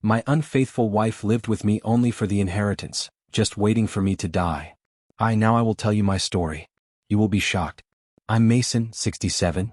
My unfaithful wife lived with me only for the inheritance, just waiting for me to die. Now I will tell you my story. You will be shocked. I'm Mason, 67.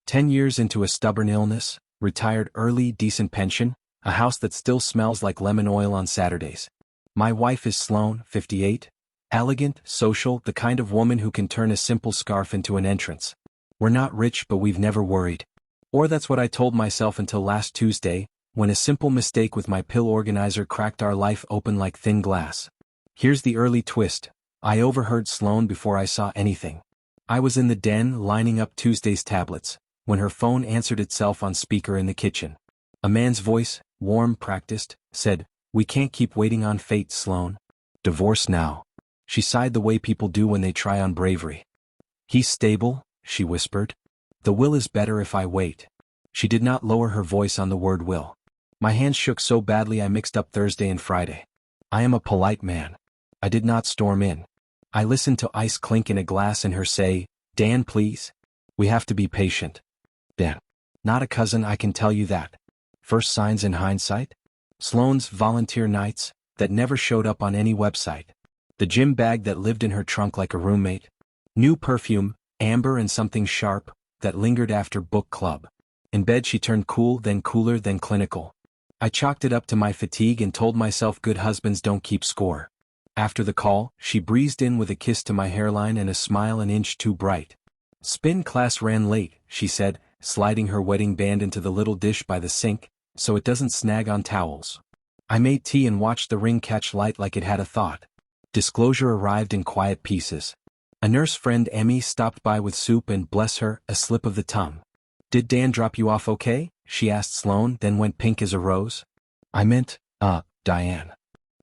10 years into a stubborn illness, retired early, decent pension, a house that still smells like lemon oil on Saturdays. My wife is Sloan, 58. Elegant, social, the kind of woman who can turn a simple scarf into an entrance. We're not rich, but we've never worried. Or that's what I told myself until last Tuesday, when a simple mistake with my pill organizer cracked our life open like thin glass. Here's the early twist. I overheard Sloan before I saw anything. I was in the den lining up Tuesday's tablets, when her phone answered itself on speaker in the kitchen. A man's voice, warm, practiced, said, "We can't keep waiting on fate, Sloan. Divorce now." She sighed the way people do when they try on bravery. "He's stable," she whispered. "The will is better if I wait." She did not lower her voice on the word will. My hands shook so badly I mixed up Thursday and Friday. I am a polite man. I did not storm in. I listened to ice clink in a glass and her say, "Dan, please. We have to be patient." Dan. Not a cousin, I can tell you that. First signs in hindsight? Sloane's volunteer nights, that never showed up on any website. The gym bag that lived in her trunk like a roommate. New perfume, amber and something sharp, that lingered after book club. In bed she turned cool, then cooler, then clinical. I chalked it up to my fatigue and told myself good husbands don't keep score. After the call, she breezed in with a kiss to my hairline and a smile an inch too bright. "Spin class ran late," she said, sliding her wedding band into the little dish by the sink, so it doesn't snag on towels. I made tea and watched the ring catch light like it had a thought. Disclosure arrived in quiet pieces. A nurse friend, Emmy, stopped by with soup and, bless her, a slip of the tongue. "Did Dan drop you off okay?" she asked Sloan, then went pink as a rose. "I meant, Diane."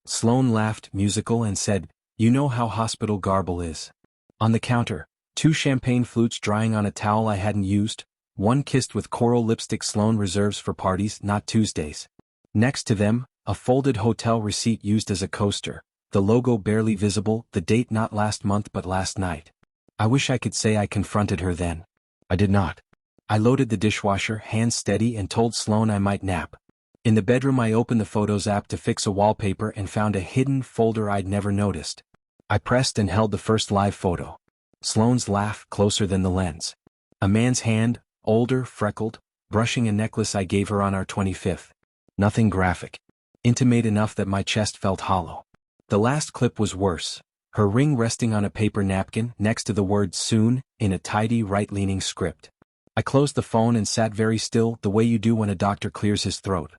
Sloan laughed, musical, and said, "You know how hospital garble is." On the counter, 2 champagne flutes drying on a towel I hadn't used, one kissed with coral lipstick Sloan reserves for parties, not Tuesdays. Next to them, a folded hotel receipt used as a coaster, the logo barely visible, the date not last month but last night. I wish I could say I confronted her then. I did not. I loaded the dishwasher, hands steady, and told Sloan I might nap. In the bedroom I opened the Photos app to fix a wallpaper and found a hidden folder I'd never noticed. I pressed and held the first live photo. Sloan's laugh, closer than the lens. A man's hand, older, freckled, brushing a necklace I gave her on our 25th. Nothing graphic. Intimate enough that my chest felt hollow. The last clip was worse. Her ring resting on a paper napkin next to the word soon, in a tidy right-leaning script. I closed the phone and sat very still, the way you do when a doctor clears his throat.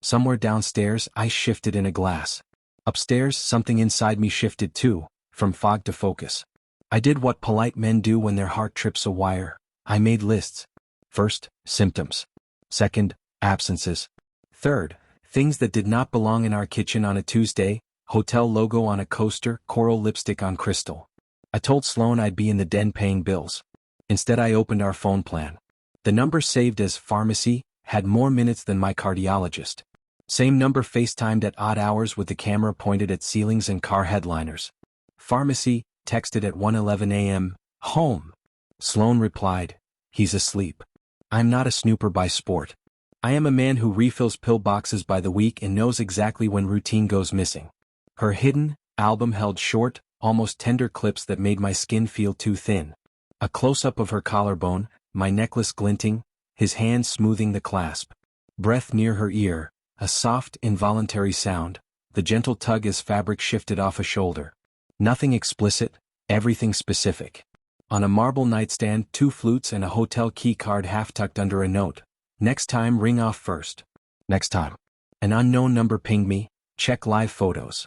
Somewhere downstairs, I shifted in a glass. Upstairs, something inside me shifted too, from fog to focus. I did what polite men do when their heart trips a wire. I made lists. First, symptoms. Second, absences. Third, things that did not belong in our kitchen on a Tuesday, hotel logo on a coaster, coral lipstick on crystal. I told Sloan I'd be in the den paying bills. Instead I opened our phone plan. The number saved as pharmacy had more minutes than my cardiologist. Same number FaceTimed at odd hours with the camera pointed at ceilings and car headliners. Pharmacy, texted at 1:11 a.m., home. Sloan replied, "He's asleep." I'm not a snooper by sport. I am a man who refills pill boxes by the week and knows exactly when routine goes missing. Her hidden album held short, almost tender clips that made my skin feel too thin. A close-up of her collarbone, my necklace glinting, his hand smoothing the clasp. Breath near her ear, a soft, involuntary sound, the gentle tug as fabric shifted off a shoulder. Nothing explicit, everything specific. On a marble nightstand, 2 flutes and a hotel key card half-tucked under a note. Next time, ring off first. Next time. An unknown number pinged me, check live photos.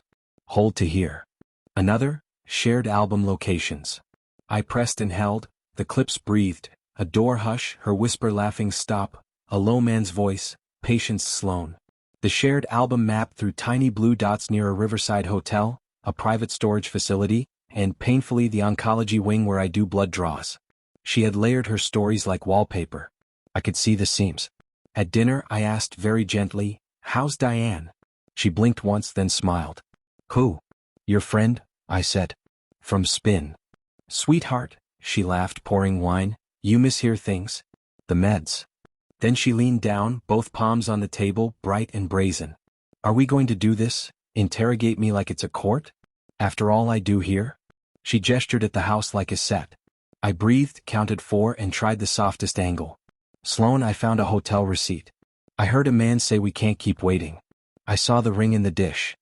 Hold to hear. Another, shared album locations. I pressed and held, the clips breathed, a door hush, her whisper laughing stop, a low man's voice, Patience Sloan. The shared album mapped through tiny blue dots near a riverside hotel, a private storage facility, and painfully the oncology wing where I do blood draws. She had layered her stories like wallpaper. I could see the seams. At dinner I asked very gently, "How's Diane?" She blinked once then smiled. "Who?" "Your friend," I said. "From Spin." "Sweetheart," she laughed, pouring wine, "you mishear things. The meds." Then she leaned down, both palms on the table, bright and brazen. Are we going to do this? Interrogate me like it's a court? After all I do here? She gestured at the house like a set. I breathed, counted 4 and tried the softest angle. Sloan, I found a hotel receipt. I heard a man say we can't keep waiting. I saw the ring in the dish.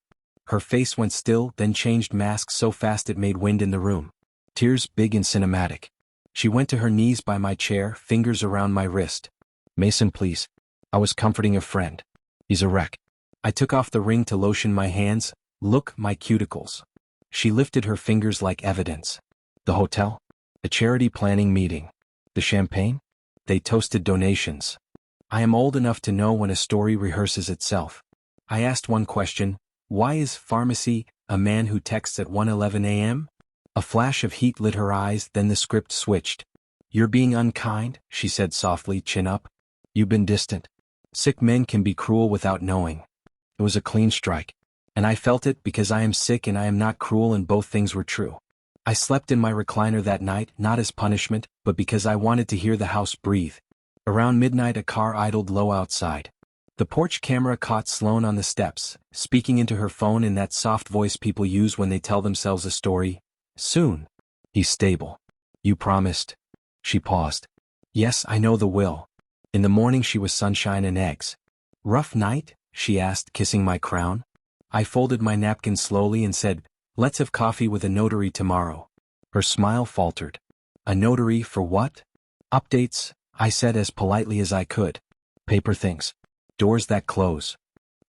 Her face went still, then changed masks so fast it made wind in the room. Tears big and cinematic. She went to her knees by my chair, fingers around my wrist. Mason, please. I was comforting a friend. He's a wreck. I took off the ring to lotion my hands. Look, my cuticles. She lifted her fingers like evidence. The hotel? A charity planning meeting. The champagne? They toasted donations. I am old enough to know when a story rehearses itself. I asked one question. Why is pharmacy a man who texts at 1:11 a.m.? A flash of heat lit her eyes, then the script switched. You're being unkind, she said softly, chin up. You've been distant. Sick men can be cruel without knowing. It was a clean strike. And I felt it because I am sick and I am not cruel, and both things were true. I slept in my recliner that night, not as punishment, but because I wanted to hear the house breathe. Around midnight a car idled low outside. The porch camera caught Sloan on the steps, speaking into her phone in that soft voice people use when they tell themselves a story. Soon. He's stable. You promised. She paused. Yes, I know the will. In the morning she was sunshine and eggs. Rough night? She asked, kissing my crown. I folded my napkin slowly and said, let's have coffee with a notary tomorrow. Her smile faltered. A notary for what? Updates, I said as politely as I could. Paper things. Doors that close.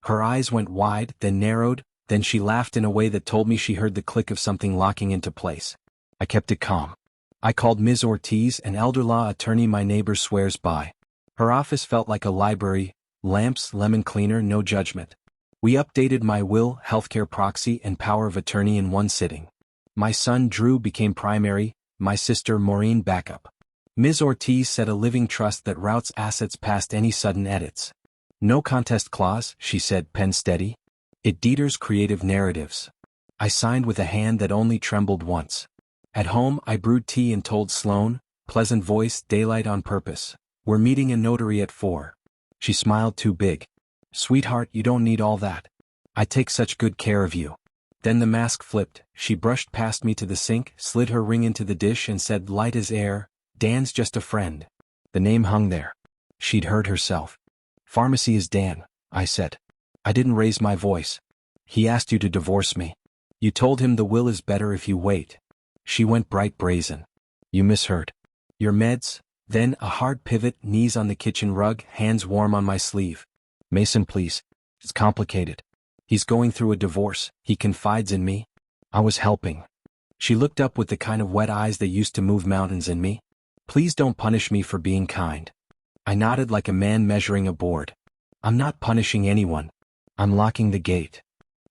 Her eyes went wide, then narrowed, then she laughed in a way that told me she heard the click of something locking into place. I kept it calm. I called Ms. Ortiz, an elder law attorney my neighbor swears by. Her office felt like a library, lamps, lemon cleaner, no judgment. We updated my will, healthcare proxy, and power of attorney in one sitting. My son Drew became primary, my sister Maureen backup. Ms. Ortiz set a living trust that routes assets past any sudden edits. No contest clause, she said, pen steady. It Dieter's creative narratives. I signed with a hand that only trembled once. At home I brewed tea and told Sloan, pleasant voice, daylight on purpose. We're meeting a notary at 4. She smiled too big. Sweetheart, you don't need all that. I take such good care of you. Then the mask flipped, she brushed past me to the sink, slid her ring into the dish and said light as air, Dan's just a friend. The name hung there. She'd heard herself. Pharmacy is Dan, I said. I didn't raise my voice. He asked you to divorce me. You told him the will is better if you wait. She went bright brazen. You misheard. Your meds? Then a hard pivot, knees on the kitchen rug, hands warm on my sleeve. Mason, please. It's complicated. He's going through a divorce. He confides in me. I was helping. She looked up with the kind of wet eyes that used to move mountains in me. Please don't punish me for being kind. I nodded like a man measuring a board. I'm not punishing anyone. I'm locking the gate.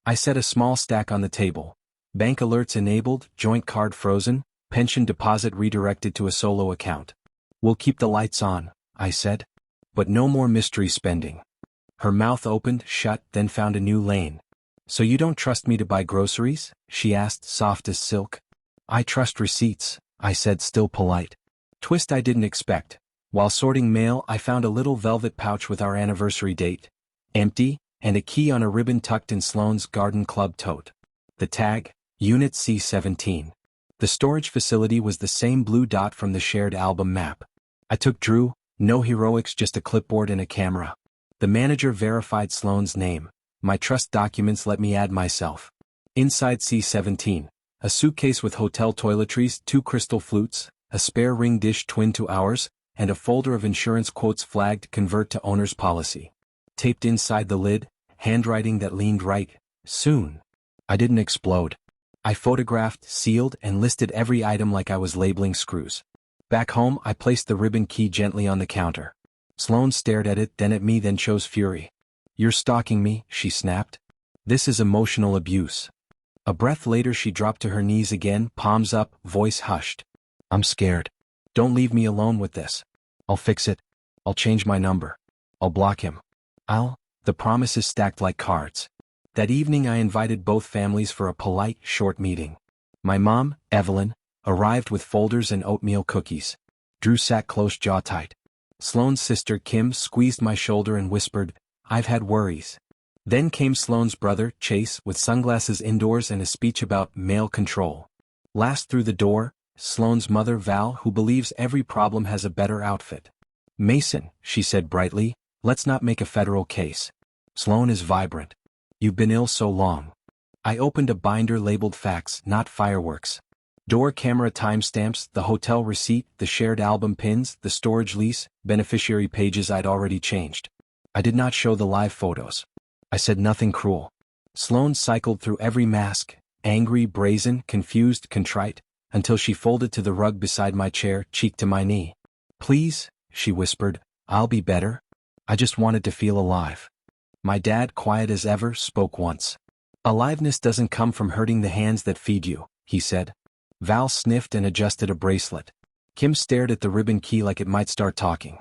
I set a small stack on the table. Bank alerts enabled, joint card frozen, pension deposit redirected to a solo account. We'll keep the lights on, I said. But no more mystery spending. Her mouth opened, shut, then found a new lane. So you don't trust me to buy groceries? She asked, soft as silk. I trust receipts, I said, still polite. Twist I didn't expect. While sorting mail, I found a little velvet pouch with our anniversary date. Empty, and a key on a ribbon tucked in Sloan's garden club tote. The tag, Unit C17. The storage facility was the same blue dot from the shared album map. I took Drew, no heroics, just a clipboard and a camera. The manager verified Sloan's name. My trust documents let me add myself. Inside C17, a suitcase with hotel toiletries, 2 crystal flutes, a spare ring dish twin to ours, and a folder of insurance quotes flagged convert to owner's policy. Taped inside the lid, handwriting that leaned right, soon. I didn't explode. I photographed, sealed, and listed every item like I was labeling screws. Back home, I placed the ribbon key gently on the counter. Sloan stared at it, then at me, then chose fury. You're stalking me, she snapped. This is emotional abuse. A breath later she dropped to her knees again, palms up, voice hushed. I'm scared. Don't leave me alone with this. I'll fix it. I'll change my number. I'll block him. The promises stacked like cards. That evening I invited both families for a polite, short meeting. My mom, Evelyn, arrived with folders and oatmeal cookies. Drew sat close, jaw tight. Sloan's sister, Kim, squeezed my shoulder and whispered, I've had worries. Then came Sloane's brother, Chase, with sunglasses indoors and a speech about male control. Last through the door, Sloane's mother, Val, who believes every problem has a better outfit. Mason, she said brightly, let's not make a federal case. Sloane is vibrant. You've been ill so long. I opened a binder labeled facts, not fireworks. Door camera timestamps, the hotel receipt, the shared album pins, the storage lease, beneficiary pages I'd already changed. I did not show the live photos. I said nothing cruel. Sloane cycled through every mask, angry, brazen, confused, contrite, until she folded to the rug beside my chair, cheek to my knee. Please, she whispered, I'll be better. I just wanted to feel alive. My dad, quiet as ever, spoke once. Aliveness doesn't come from hurting the hands that feed you, he said. Val sniffed and adjusted a bracelet. Kim stared at the ribbon key like it might start talking.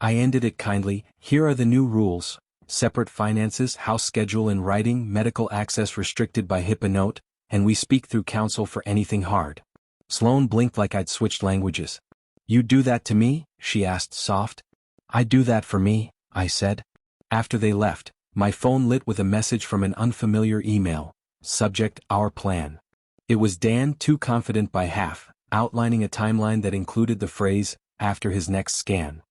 I ended it kindly. Here are the new rules. Separate finances, house schedule in writing, medical access restricted by HIPAA note, and we speak through counsel for anything hard. Sloane blinked like I'd switched languages. You do that to me? She asked, soft. I do that for me, I said. After they left, my phone lit with a message from an unfamiliar email. Subject, our plan. It was Dan, too confident by half, outlining a timeline that included the phrase, after his next scan.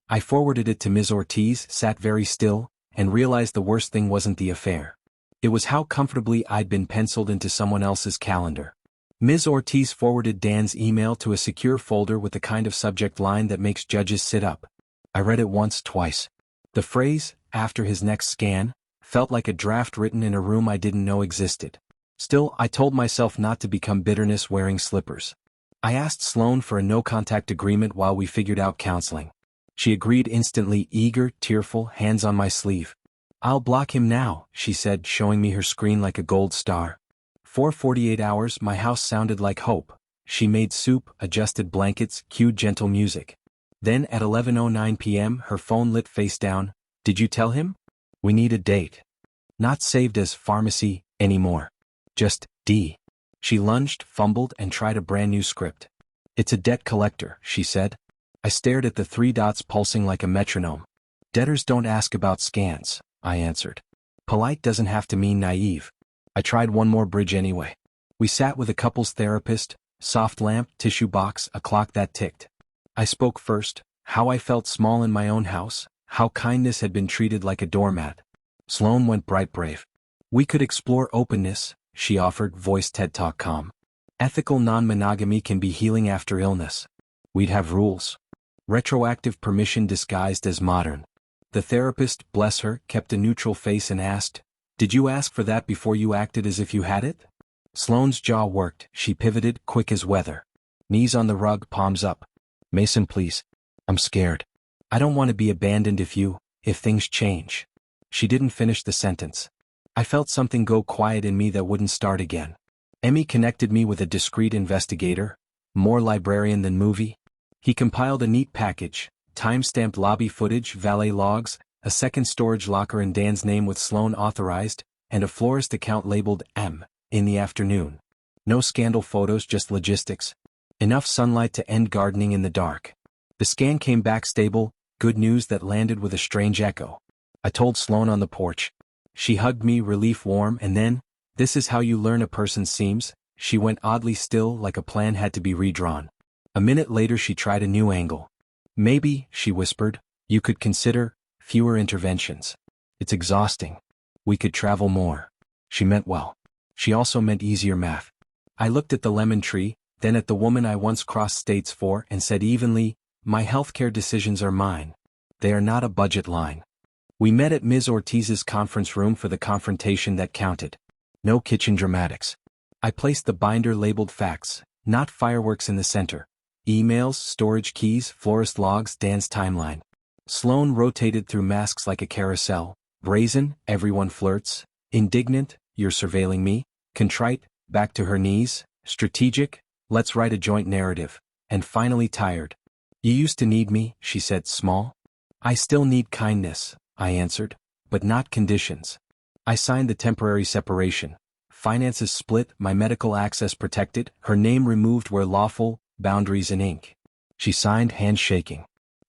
I forwarded it to Ms. Ortiz, sat very still, and realized the worst thing wasn't the affair. It was how comfortably I'd been penciled into someone else's calendar. Ms. Ortiz forwarded Dan's email to a secure folder with the kind of subject line that makes judges sit up. I read it once, twice. The phrase, after his next scan, felt like a draft written in a room I didn't know existed. Still, I told myself not to become bitterness wearing slippers. I asked Sloane for a no-contact agreement while we figured out counseling. She agreed instantly, eager, tearful, hands on my sleeve. I'll block him now, she said, showing me her screen like a gold star. For 48 hours, my house sounded like hope. She made soup, adjusted blankets, cued gentle music. Then at 11:09 p.m., her phone lit face down. Did you tell him? We need a date. Not saved as pharmacy anymore. Just D. She lunged, fumbled, and tried a brand new script. It's a debt collector, she said. I stared at the 3 dots pulsing like a metronome. Debtors don't ask about scans, I answered. Polite doesn't have to mean naive. I tried one more bridge anyway. We sat with a couples therapist, soft lamp, tissue box, a clock that ticked. I spoke first, how I felt small in my own house, how kindness had been treated like a doormat. Sloane went bright brave. We could explore openness, she offered, voice TED Talk calm. Ethical non-monogamy can be healing after illness. We'd have rules. Retroactive permission disguised as modern. The therapist, bless her, kept a neutral face and asked, Did you ask for that before you acted as if you had it? Sloane's jaw worked, she pivoted, quick as weather. Knees on the rug, palms up. Mason, please. I'm scared. I don't want to be abandoned if things change. She didn't finish the sentence. I felt something go quiet in me that wouldn't start again. Emmy connected me with a discreet investigator, more librarian than movie. He compiled a neat package, time-stamped lobby footage, valet logs, a second storage locker in Dan's name with Sloane authorized, and a florist account labeled M, in the afternoon. No scandal photos, just logistics. Enough sunlight to end gardening in the dark. The scan came back stable, good news that landed with a strange echo. I told Sloane on the porch. She hugged me, relief warm, and then, this is how you learn a person seems, she went oddly still like a plan had to be redrawn. A minute later she tried a new angle. Maybe, she whispered, you could consider fewer interventions. It's exhausting. We could travel more. She meant well. She also meant easier math. I looked at the lemon tree, then at the woman I once crossed states for, and said evenly, my healthcare decisions are mine. They are not a budget line. We met at Ms. Ortiz's conference room for the confrontation that counted. No kitchen dramatics. I placed the binder labeled facts, not fireworks in the center. Emails, storage keys, florist logs, Dan's timeline. Sloane rotated through masks like a carousel. Brazen, everyone flirts. Indignant, you're surveilling me. Contrite, back to her knees. Strategic, let's write a joint narrative. And finally tired. You used to need me, she said, small. I still need kindness, I answered, but not conditions. I signed the temporary separation. Finances split, my medical access protected, her name removed where lawful, boundaries in ink. She signed, hands shaking.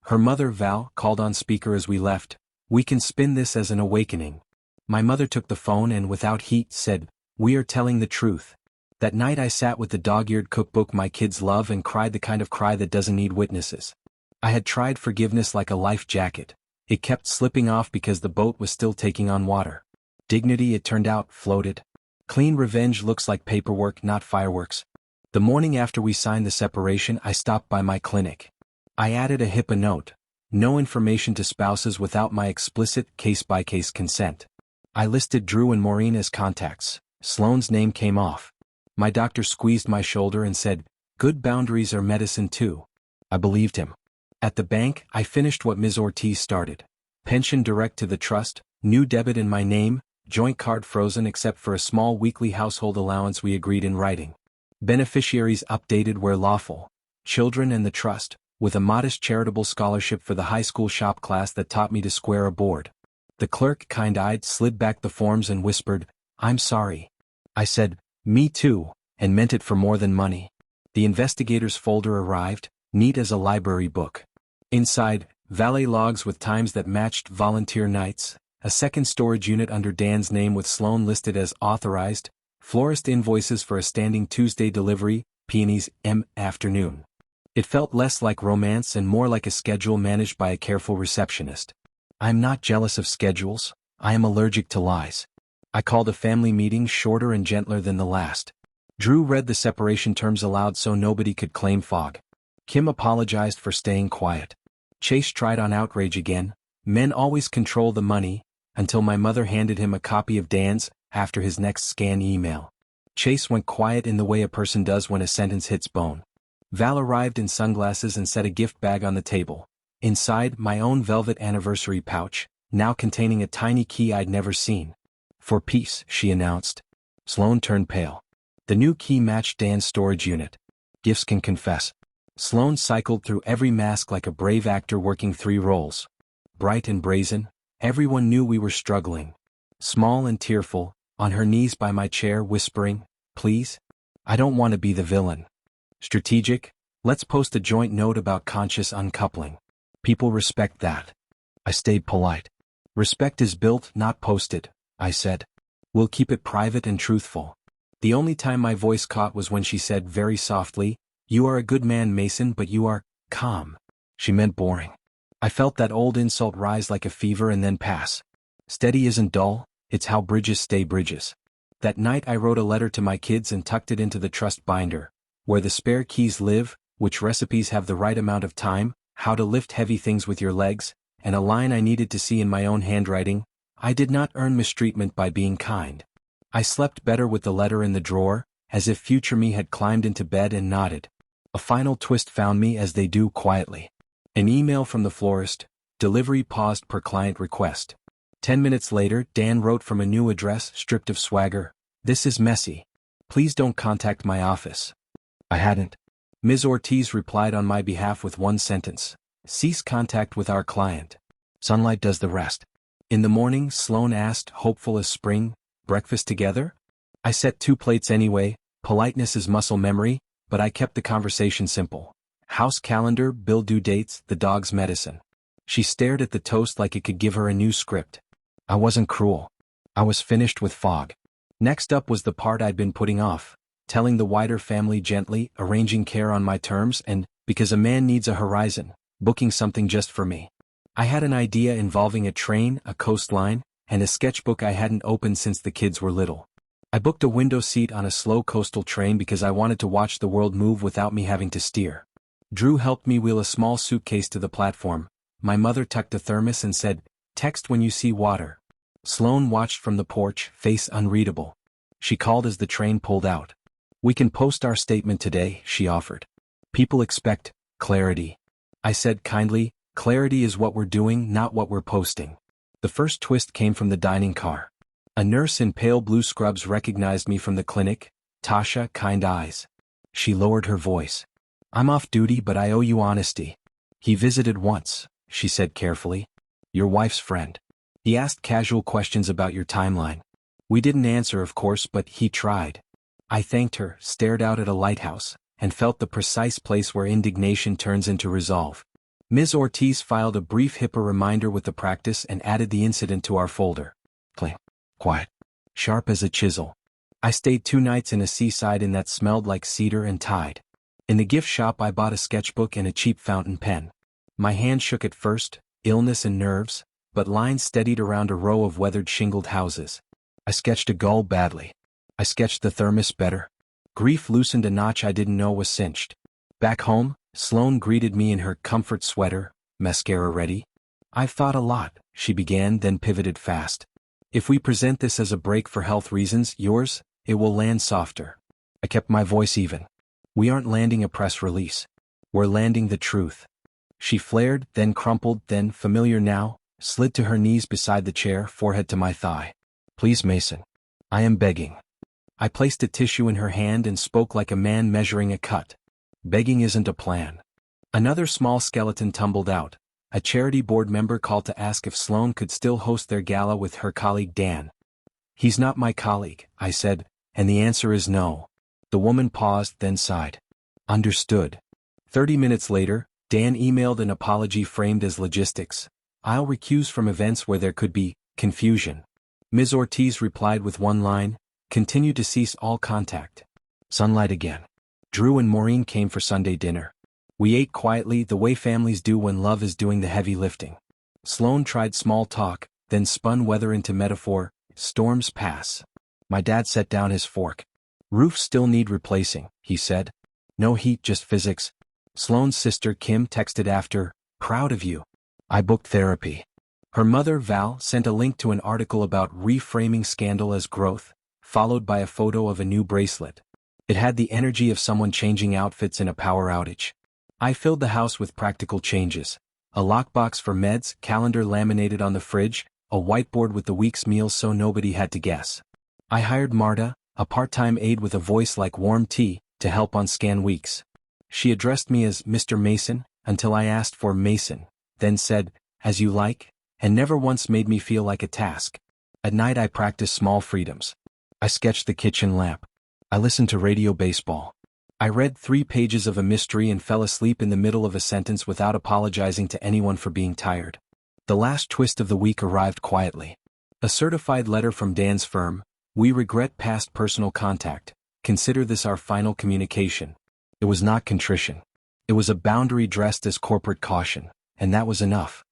Her mother, Val, called on speaker as we left. We can spin this as an awakening. My mother took the phone and without heat said, "We are telling the truth." That night I sat with the dog-eared cookbook my kids love and cried the kind of cry that doesn't need witnesses. I had tried forgiveness like a life jacket. It kept slipping off because the boat was still taking on water. Dignity, it turned out, floated. Clean revenge looks like paperwork, not fireworks. The morning after we signed the separation, I stopped by my clinic. I added a HIPAA note: no information to spouses without my explicit case-by-case consent. I listed Drew and Maureen as contacts. Sloane's name came off. My doctor squeezed my shoulder and said, "Good boundaries are medicine too." I believed him. At the bank, I finished what Ms. Ortiz started. Pension direct to the trust, new debit in my name, joint card frozen except for a small weekly household allowance we agreed in writing. Beneficiaries updated where lawful. Children and the trust, with a modest charitable scholarship for the high school shop class that taught me to square a board. The clerk, kind-eyed, slid back the forms and whispered, "I'm sorry." I said, "Me too," and meant it for more than money. The investigator's folder arrived, neat as a library book. Inside, valet logs with times that matched volunteer nights, a second storage unit under Dan's name with Sloane listed as authorized, florist invoices for a standing Tuesday delivery, peonies, afternoon. It felt less like romance and more like a schedule managed by a careful receptionist. I am not jealous of schedules, I am allergic to lies. I called a family meeting shorter and gentler than the last. Drew read the separation terms aloud so nobody could claim fog. Kim apologized for staying quiet. Chase tried on outrage again. Men always control the money, until my mother handed him a copy of Dan's, after his next scan email. Chase went quiet in the way a person does when a sentence hits bone. Val arrived in sunglasses and set a gift bag on the table. Inside, my own velvet anniversary pouch, now containing a tiny key I'd never seen. "For peace," she announced. Sloane turned pale. The new key matched Dan's storage unit. Gifts can confess. Sloane cycled through every mask like a brave actor working 3 roles. Bright and brazen, everyone knew we were struggling. Small and tearful, on her knees by my chair whispering, "Please? I don't want to be the villain." Strategic, let's post a joint note about conscious uncoupling. People respect that. I stayed polite. Respect is built, not posted, I said. We'll keep it private and truthful. The only time my voice caught was when she said very softly, "You are a good man, Mason, but you are calm." She meant boring. I felt that old insult rise like a fever and then pass. Steady isn't dull, it's how bridges stay bridges. That night I wrote a letter to my kids and tucked it into the trust binder. Where the spare keys live, which recipes have the right amount of time, how to lift heavy things with your legs, and a line I needed to see in my own handwriting, I did not earn mistreatment by being kind. I slept better with the letter in the drawer, as if future me had climbed into bed and nodded. A final twist found me as they do quietly. An email from the florist, delivery paused per client request. 10 minutes later, Dan wrote from a new address, stripped of swagger, "This is messy. Please don't contact my office." I hadn't. Ms. Ortiz replied on my behalf with one sentence, "Cease contact with our client. Sunlight does the rest." In the morning, Sloane asked, hopeful as spring, "Breakfast together?" I set 2 plates anyway, politeness is muscle memory, but I kept the conversation simple. House calendar, bill due dates, the dog's medicine. She stared at the toast like it could give her a new script. I wasn't cruel. I was finished with fog. Next up was the part I'd been putting off, telling the wider family gently, arranging care on my terms, and, because a man needs a horizon, booking something just for me. I had an idea involving a train, a coastline, and a sketchbook I hadn't opened since the kids were little. I booked a window seat on a slow coastal train because I wanted to watch the world move without me having to steer. Drew helped me wheel a small suitcase to the platform. My mother tucked a thermos and said, "Text when you see water." Sloane watched from the porch, face unreadable. She called as the train pulled out. "We can post our statement today," she offered. "People expect clarity." I said kindly, "Clarity is what we're doing, not what we're posting." The first twist came from the dining car. A nurse in pale blue scrubs recognized me from the clinic. Tasha, kind eyes. She lowered her voice. "I'm off duty, but I owe you honesty." "He visited once," she said carefully. "Your wife's friend. He asked casual questions about your timeline. We didn't answer, of course, but he tried." I thanked her, stared out at a lighthouse, and felt the precise place where indignation turns into resolve. Ms. Ortiz filed a brief HIPAA reminder with the practice and added the incident to our folder. Cling. quiet, sharp as a chisel. I stayed 2 nights in a seaside inn that smelled like cedar and tide. In the gift shop I bought a sketchbook and a cheap fountain pen. My hand shook at first, illness and nerves, but lines steadied around a row of weathered shingled houses. I sketched a gull badly. I sketched the thermos better. Grief loosened a notch I didn't know was cinched. Back home, Sloane greeted me in her comfort sweater, mascara ready. "I've thought a lot," she began, then pivoted fast. "If we present this as a break for health reasons, yours, it will land softer." I kept my voice even. "We aren't landing a press release. We're landing the truth." She flared, then crumpled, then, familiar now, slid to her knees beside the chair, forehead to my thigh. "Please, Mason. I am begging." I placed a tissue in her hand and spoke like a man measuring a cut. "Begging isn't a plan." Another small skeleton tumbled out. A charity board member called to ask if Sloane could still host their gala with her colleague Dan. "He's not my colleague," I said, "and the answer is no." The woman paused, then sighed. "Understood." 30 minutes later, Dan emailed an apology framed as logistics. "I'll recuse from events where there could be confusion." Ms. Ortiz replied with one line, "Continue to cease all contact." Sunlight again. Drew and Maureen came for Sunday dinner. We ate quietly, the way families do when love is doing the heavy lifting. Sloane tried small talk, then spun weather into metaphor. Storms pass. My dad set down his fork. "Roofs still need replacing," he said. "No heat, just physics." Sloane's sister Kim texted after, "Proud of you." I booked therapy. Her mother Val sent a link to an article about reframing scandal as growth, followed by a photo of a new bracelet. It had the energy of someone changing outfits in a power outage. I filled the house with practical changes. A lockbox for meds, calendar laminated on the fridge, a whiteboard with the week's meals so nobody had to guess. I hired Marta, a part-time aide with a voice like warm tea, to help on scan weeks. She addressed me as Mr. Mason, until I asked for Mason, then said, "As you like," and never once made me feel like a task. At night I practiced small freedoms. I sketched the kitchen lamp. I listened to radio baseball. I read 3 pages of a mystery and fell asleep in the middle of a sentence without apologizing to anyone for being tired. The last twist of the week arrived quietly. A certified letter from Dan's firm. "We regret past personal contact. Consider this our final communication." It was not contrition. It was a boundary dressed as corporate caution, and that was enough.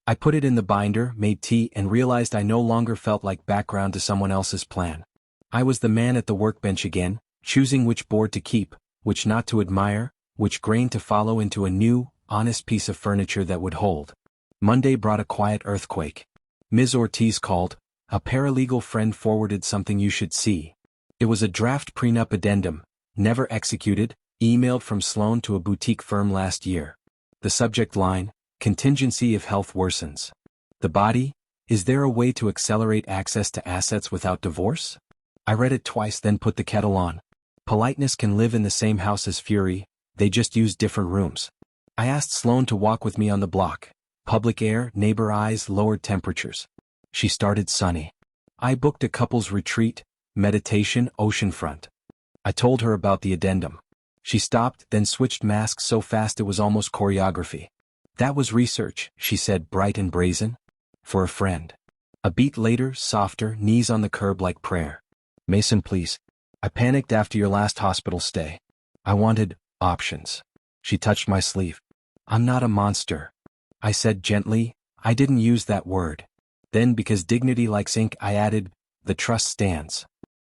I put it in the binder, made tea, and realized I no longer felt like background to someone else's plan. I was the man at the workbench again, choosing which board to keep, which not to admire, which grain to follow into a new, honest piece of furniture that would hold. Monday brought a quiet earthquake. Ms. Ortiz called. "A paralegal friend forwarded something you should see." It was a draft prenup addendum, never executed, emailed from Sloane to a boutique firm last year. The subject line, "Contingency if health worsens." The body, "Is there a way to accelerate access to assets without divorce?" I read it twice, then put the kettle on. Politeness can live in the same house as fury, they just use different rooms. I asked Sloane to walk with me on the block. Public air, neighbor eyes, lowered temperatures. She started sunny. I booked a couple's retreat, meditation, oceanfront. I told her about the addendum. She stopped, then switched masks so fast it was almost choreography. "That was research," she said, bright and brazen. "For a friend." A beat later, softer, knees on the curb like prayer. "Mason, please. I panicked after your last hospital stay. I wanted options." She touched my sleeve. "I'm not a monster," I said gently. I didn't use that word. Then, because dignity likes ink, I added, "The trust stands."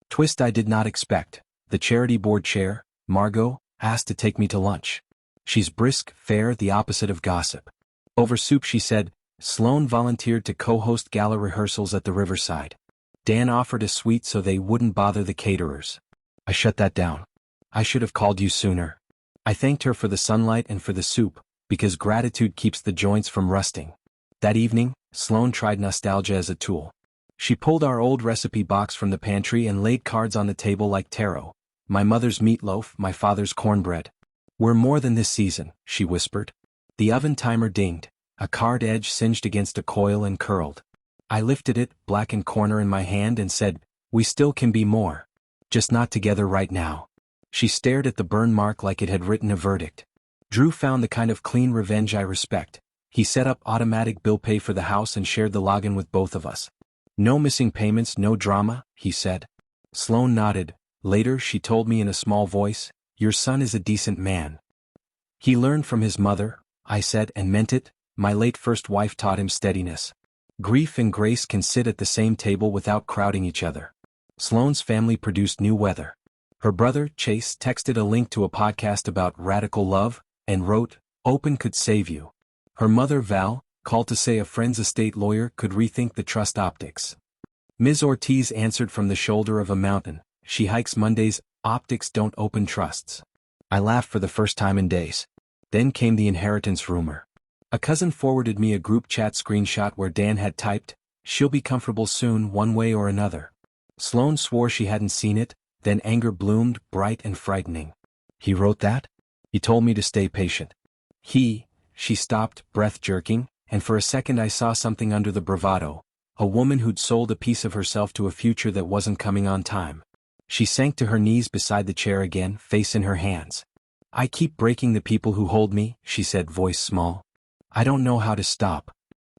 Twist I did not expect. The charity board chair, Margot, asked to take me to lunch. She's brisk, fair, the opposite of gossip. Over soup she said, Sloane volunteered to co-host gala rehearsals at the Riverside. Dan offered a suite so they wouldn't bother the caterers. I shut that down. "I should have called you sooner." I thanked her for the sunlight and for the soup, because gratitude keeps the joints from rusting. That evening, Sloane tried nostalgia as a tool. She pulled our old recipe box from the pantry and laid cards on the table like tarot. My mother's meatloaf, my father's cornbread. "We're more than this season," she whispered. The oven timer dinged. A card edge singed against a coil and curled. I lifted it, blackened corner in my hand, and said, "We still can be more. Just not together right now." She stared at the burn mark like it had written a verdict. Drew found the kind of clean revenge I respect. He set up automatic bill pay for the house and shared the login with both of us. No missing payments, no drama, he said. Sloane nodded. Later she told me in a small voice, "Your son is a decent man." He learned from his mother, I said, and meant it. My late first wife taught him steadiness. Grief and grace can sit at the same table without crowding each other. Sloane's family produced new weather. Her brother, Chase, texted a link to a podcast about radical love, and wrote, "Open could save you." Her mother, Val, called to say a friend's estate lawyer could rethink the trust optics. Ms. Ortiz answered from the shoulder of a mountain, "She hikes Mondays, optics don't open trusts." I laughed for the first time in days. Then came the inheritance rumor. A cousin forwarded me a group chat screenshot where Dan had typed, "She'll be comfortable soon one way or another." Sloane swore she hadn't seen it, then anger bloomed, bright and frightening. "He wrote that?" "He told me to stay patient." She stopped, breath jerking, and for a second I saw something under the bravado, a woman who'd sold a piece of herself to a future that wasn't coming on time. She sank to her knees beside the chair again, face in her hands. "I keep breaking the people who hold me," she said, voice small. "I don't know how to stop."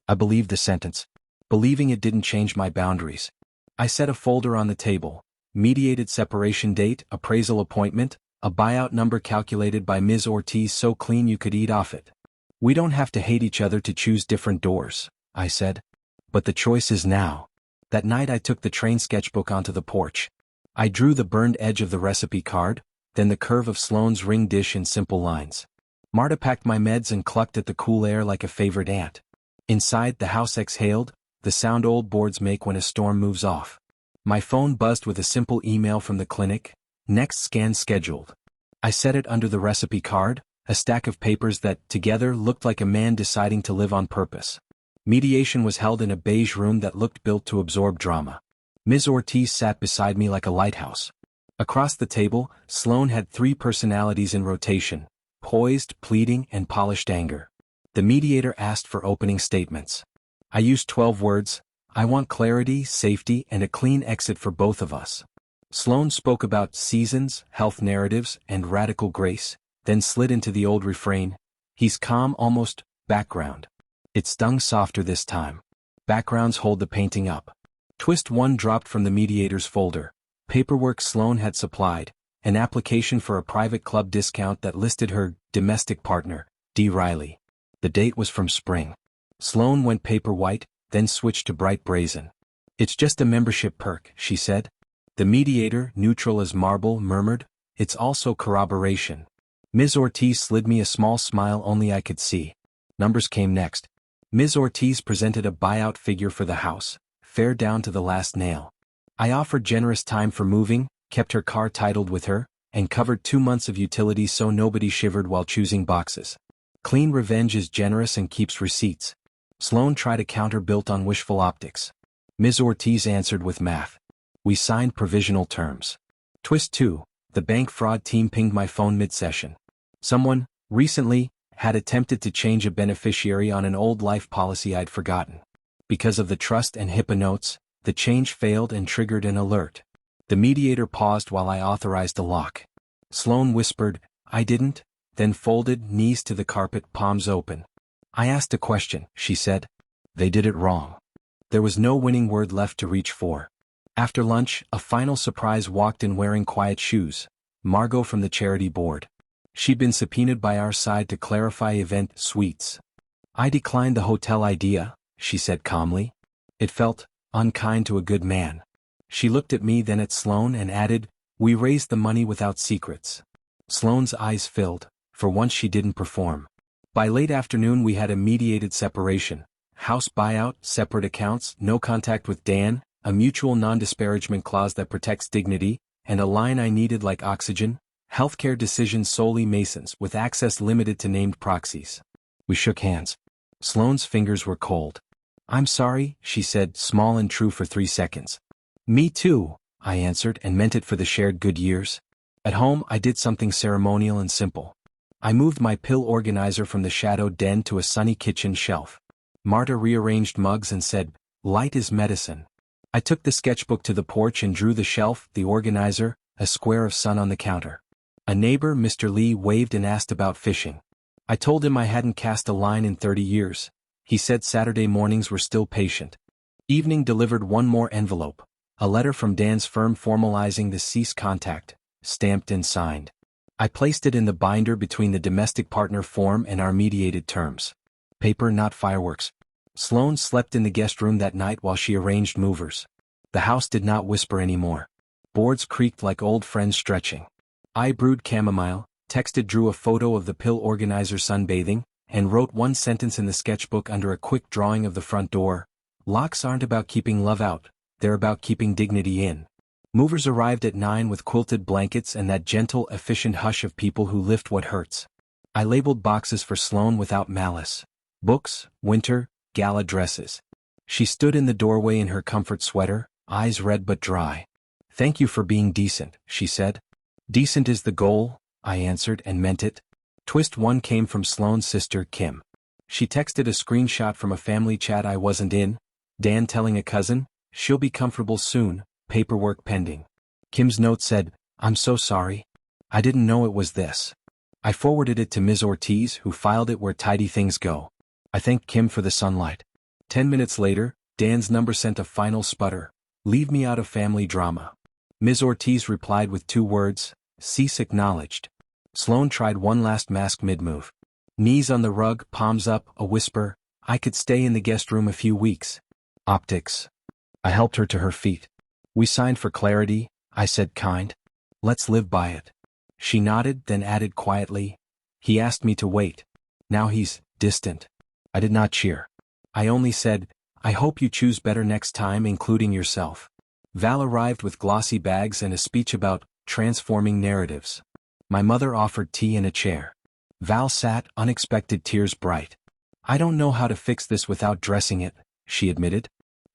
I believed the sentence. Believing it didn't change my boundaries. I set a folder on the table. Mediated separation date, appraisal appointment, a buyout number calculated by Ms. Ortiz so clean you could eat off it. "We don't have to hate each other to choose different doors," I said. "But the choice is now." That night I took the train sketchbook onto the porch. I drew the burned edge of the recipe card, then the curve of Sloane's ring dish in simple lines. Marta packed my meds and clucked at the cool air like a favorite ant. Inside, the house exhaled, the sound old boards make when a storm moves off. My phone buzzed with a simple email from the clinic, "Next scan scheduled." I set it under the recipe card, a stack of papers that, together, looked like a man deciding to live on purpose. Mediation was held in a beige room that looked built to absorb drama. Ms. Ortiz sat beside me like a lighthouse. Across the table, Sloane had 3 personalities in rotation, poised, pleading, and polished anger. The mediator asked for opening statements. I used 12 words: "I want clarity, safety, and a clean exit for both of us." Sloane spoke about seasons, health narratives, and radical grace, then slid into the old refrain, "He's calm, almost background." It stung softer this time. Backgrounds hold the painting up. Twist 1 dropped from the mediator's folder. Paperwork Sloane had supplied, an application for a private club discount that listed her domestic partner, D. Riley. The date was from spring. Sloane went paper white, then switched to bright brazen. "It's just a membership perk," she said. The mediator, neutral as marble, murmured, "It's also corroboration." Ms. Ortiz slid me a small smile only I could see. Numbers came next. Ms. Ortiz presented a buyout figure for the house, fair down to the last nail. I offered generous time for moving, kept her car titled with her, and covered 2 months of utilities so nobody shivered while choosing boxes. Clean revenge is generous and keeps receipts. Sloane tried a counter built on wishful optics. Ms. Ortiz answered with math. We signed provisional terms. Twist 2, the bank fraud team pinged my phone mid-session. Someone, recently, had attempted to change a beneficiary on an old life policy I'd forgotten. Because of the trust and HIPAA notes, the change failed and triggered an alert. The mediator paused while I authorized the lock. Sloane whispered, "I didn't," then folded, knees to the carpet, palms open. "I asked a question," she said. "They did it wrong." There was no winning word left to reach for. After lunch, a final surprise walked in wearing quiet shoes. Margot from the charity board. She'd been subpoenaed by our side to clarify event suites. "I declined the hotel idea," she said calmly. "It felt unkind to a good man." She looked at me, then at Sloane, and added, "We raised the money without secrets." Sloane's eyes filled. For once she didn't perform. By late afternoon we had a mediated separation. House buyout, separate accounts, no contact with Dan, a mutual non-disparagement clause that protects dignity, and a line I needed like oxygen, healthcare decisions solely Masons with access limited to named proxies. We shook hands. Sloane's fingers were cold. "I'm sorry," she said, small and true for 3 seconds. "Me too," I answered, and meant it for the shared good years. At home I did something ceremonial and simple. I moved my pill organizer from the shadowed den to a sunny kitchen shelf. Marta rearranged mugs and said, "Light is medicine." I took the sketchbook to the porch and drew the shelf, the organizer, a square of sun on the counter. A neighbor, Mr. Lee, waved and asked about fishing. I told him I hadn't cast a line in 30 years. He said Saturday mornings were still patient. Evening delivered one more envelope, a letter from Dan's firm formalizing the cease contact, stamped and signed. I placed it in the binder between the domestic partner form and our mediated terms. Paper, not fireworks. Sloane slept in the guest room that night while she arranged movers. The house did not whisper anymore. Boards creaked like old friends stretching. I brewed chamomile, texted Drew a photo of the pill organizer sunbathing, and wrote one sentence in the sketchbook under a quick drawing of the front door. Locks aren't about keeping love out, they're about keeping dignity in. Movers arrived at 9 with quilted blankets and that gentle, efficient hush of people who lift what hurts. I labeled boxes for Sloane without malice. Books, winter, gala dresses. She stood in the doorway in her comfort sweater, eyes red but dry. "Thank you for being decent," she said. "Decent is the goal," I answered and meant it. Twist 1 came from Sloane's sister, Kim. She texted a screenshot from a family chat I wasn't in. Dan telling a cousin, "She'll be comfortable soon, paperwork pending." Kim's note said, "I'm so sorry. I didn't know it was this." I forwarded it to Ms. Ortiz, who filed it where tidy things go. I thanked Kim for the sunlight. 10 minutes later, Dan's number sent a final sputter. "Leave me out of family drama." Ms. Ortiz replied with 2 words, "Cease acknowledged." Sloane tried one last mask mid-move. Knees on the rug, palms up, a whisper, "I could stay in the guest room a few weeks." Optics. I helped her to her feet. "We signed for clarity," I said, kind. "Let's live by it." She nodded, then added quietly, "He asked me to wait. Now he's distant." I did not cheer. I only said, "I hope you choose better next time, including yourself." Val arrived with glossy bags and a speech about transforming narratives. My mother offered tea and a chair. Val sat, unexpected tears bright. "I don't know how to fix this without dressing it," she admitted.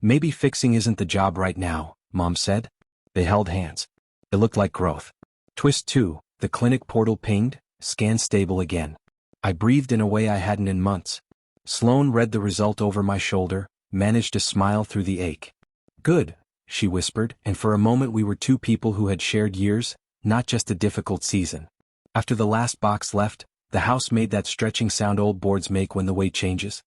"Maybe fixing isn't the job right now," Mom said. They held hands. It looked like growth. Twist 2, the clinic portal pinged, scan stable again. I breathed in a way I hadn't in months. Sloane read the result over my shoulder, managed to smile through the ache. "Good," she whispered, and for a moment we were 2 people who had shared years, not just a difficult season. After the last box left, the house made that stretching sound old boards make when the weight changes.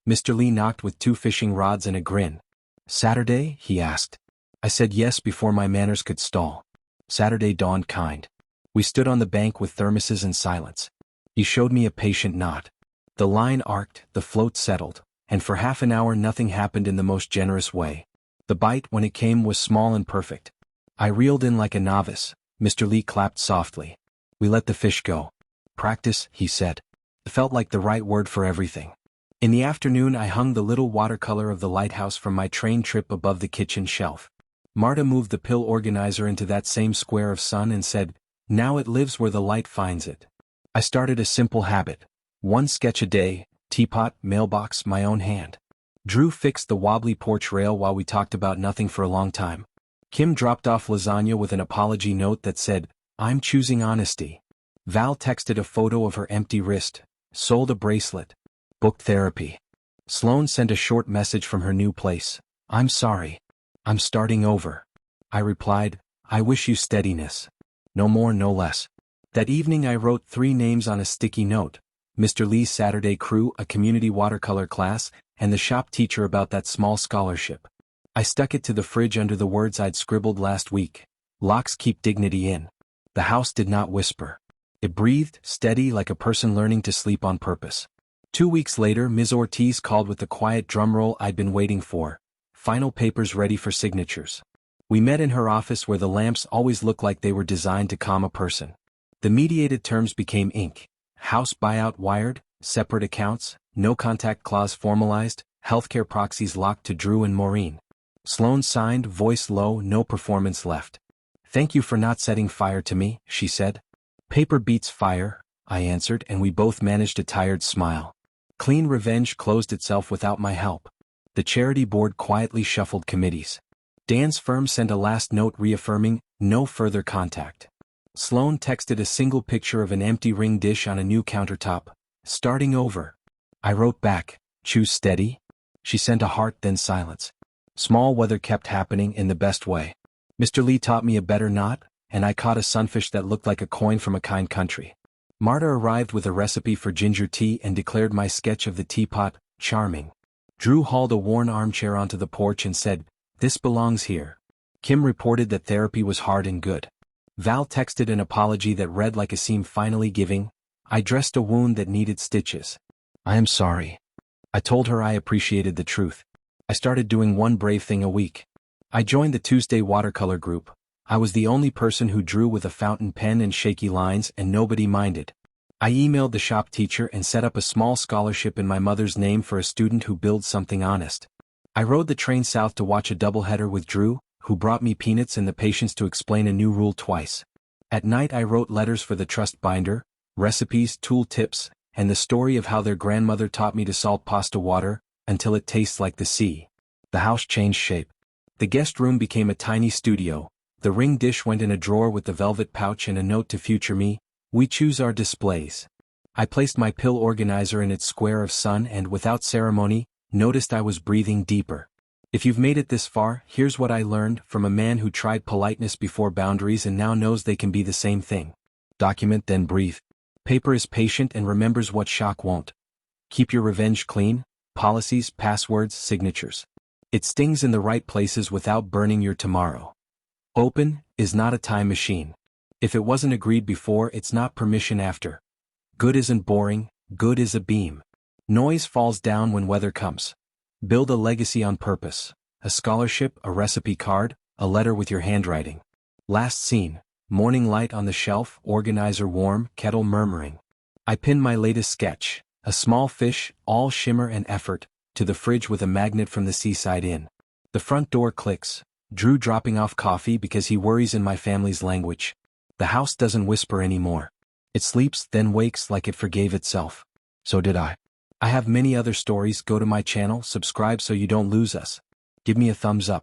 Mr. Lee knocked with 2 fishing rods and a grin. "Saturday?" he asked. I said yes before my manners could stall. Saturday dawned kind. We stood on the bank with thermoses in silence. He showed me a patient knot. The line arced, the float settled, and for half an hour nothing happened in the most generous way. The bite, when it came, was small and perfect. I reeled in like a novice. Mr. Lee clapped softly. We let the fish go. "Practice," he said. It felt like the right word for everything. In the afternoon I hung the little watercolor of the lighthouse from my train trip above the kitchen shelf. Marta moved the pill organizer into that same square of sun and said, "Now it lives where the light finds it." I started a simple habit. 1 sketch a day, teapot, mailbox, my own hand. Drew fixed the wobbly porch rail while we talked about nothing for a long time. Kim dropped off lasagna with an apology note that said, "I'm choosing honesty." Val texted a photo of her empty wrist, sold a bracelet, booked therapy. Sloane sent a short message from her new place. "I'm sorry. I'm starting over." I replied, "I wish you steadiness. No more, no less." That evening I wrote 3 names on a sticky note. Mr. Lee's Saturday crew, a community watercolor class, and the shop teacher about that small scholarship. I stuck it to the fridge under the words I'd scribbled last week. Locks keep dignity in. The house did not whisper. It breathed, steady like a person learning to sleep on purpose. 2 weeks later Ms. Ortiz called with the quiet drumroll I'd been waiting for. Final papers ready for signatures. We met in her office where the lamps always looked like they were designed to calm a person. The mediated terms became ink. House buyout wired, separate accounts, no contact clause formalized, healthcare proxies locked to Drew and Maureen. Sloane signed, voice low, no performance left. "Thank you for not setting fire to me," she said. "Paper beats fire," I answered, and we both managed a tired smile. Clean revenge closed itself without my help. The charity board quietly shuffled committees. Dan's firm sent a last note reaffirming, no further contact. Sloane texted a single picture of an empty ring dish on a new countertop. "Starting over." I wrote back, "Choose steady." She sent a heart, then silence. Small weather kept happening in the best way. Mr. Lee taught me a better knot, and I caught a sunfish that looked like a coin from a kind country. Marta arrived with a recipe for ginger tea and declared my sketch of the teapot charming. Drew hauled a worn armchair onto the porch and said, "This belongs here." Kim reported that therapy was hard and good. Val texted an apology that read like a seam finally giving, "I dressed a wound that needed stitches. I am sorry." I told her I appreciated the truth. I started doing one brave thing a week. I joined the Tuesday watercolor group. I was the only person who drew with a fountain pen and shaky lines, and nobody minded. I emailed the shop teacher and set up a small scholarship in my mother's name for a student who builds something honest. I rode the train south to watch a doubleheader with Drew, who brought me peanuts and the patience to explain a new rule twice. At night I wrote letters for the trust binder, recipes, tool tips, and the story of how their grandmother taught me to salt pasta water, until it tastes like the sea. The house changed shape. The guest room became a tiny studio. The ring dish went in a drawer with the velvet pouch and a note to future me, "We choose our displays." I placed my pill organizer in its square of sun and, without ceremony, noticed I was breathing deeper. If you've made it this far, here's what I learned from a man who tried politeness before boundaries and now knows they can be the same thing. Document, then breathe. Paper is patient and remembers what shock won't. Keep your revenge clean: policies, passwords, signatures. It stings in the right places without burning your tomorrow. Open is not a time machine. If it wasn't agreed before, it's not permission after. Good isn't boring, good is a beam. Noise falls down when weather comes. Build a legacy on purpose. A scholarship, a recipe card, a letter with your handwriting. Last scene: morning light on the shelf, organizer warm, kettle murmuring. I pin my latest sketch, a small fish, all shimmer and effort, to the fridge with a magnet from the seaside inn. The front door clicks. Drew dropping off coffee because he worries in my family's language. The house doesn't whisper anymore. It sleeps, then wakes like it forgave itself. So did I. I have many other stories. Go to my channel, subscribe so you don't lose us. Give me a thumbs up.